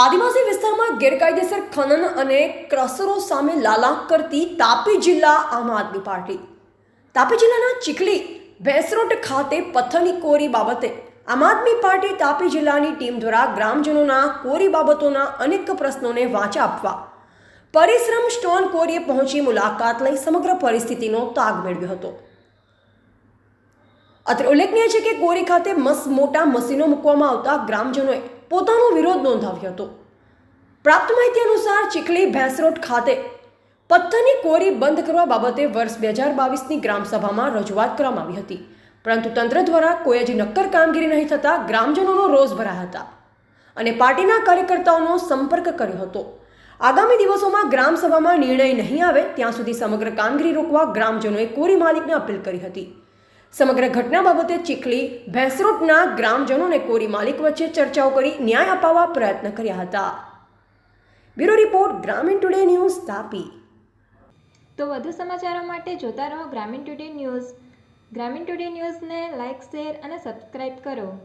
આદિવાસી વિસ્તારમાં ગેરકાયદેસર ખનન અને ક્રશરો સામે લાલાક કરતી તાપી જિલ્લા આમ આદમી પાર્ટી. તાપી જિલ્લાના ચીખલી ભેંસરોટ ખાતે પથ્થરની કોરી બાબતે આમ આદમી પાર્ટી તાપી જિલ્લાની ટીમ દ્વારા ગ્રામજનોના કોરી બાબતોના અનેક પ્રશ્નોને વાચા આપવા પરિશ્રમ સ્ટોન કોરીએ પહોંચી મુલાકાત લઈ સમગ્ર પરિસ્થિતિનો તાગ મેળવ્યો હતો. અત્રે ઉલ્લેખનીય છે કે કોરી ખાતે મોટા મશીનો મૂકવામાં આવતા ગ્રામજનોએ પોતાનો વિરોધ નોંધાવ્યો હતો. પ્રાપ્ત માહિતી અનુસાર ચીખલી ભેંસરોટ ખાતે પથ્થરની કોરી બંધ કરવા બાબતે વર્ષ 2022ની ગ્રામસભામાં રજૂઆત કરવામાં આવી હતી, પરંતુ તંત્ર દ્વારા કોઈ જ નક્કર કામગીરી નહીં થતાં ગ્રામજનોનો રોષ ભરાયા હતા અને પાર્ટીના કાર્યકર્તાઓનો સંપર્ક કર્યો હતો. આગામી દિવસોમાં ગ્રામસભામાં નિર્ણય નહીં આવે ત્યાં સુધી સમગ્ર કામગીરી રોકવા ગ્રામજનોએ કોરી માલિકને અપીલ કરી હતી. સમગ્ર ઘટના બાબતે ચીખલી ભેંસરોટના ગ્રામજનોને કોરી માલિક વચ્ચે ચર્ચાઓ કરી ન્યાય અપાવવા પ્રયત્ન કર્યા હતા. બ્યુરો રિપોર્ટ ગ્રામીણ ટુડે ન્યૂઝ તાપી. તો વધુ સમાચારો માટે જોતા રહો ગ્રામીણ ટુડે ન્યૂઝ. ગ્રામીણ ટુડે ન્યૂઝને લાઇક, શેર અને સબસ્ક્રાઇબ કરો.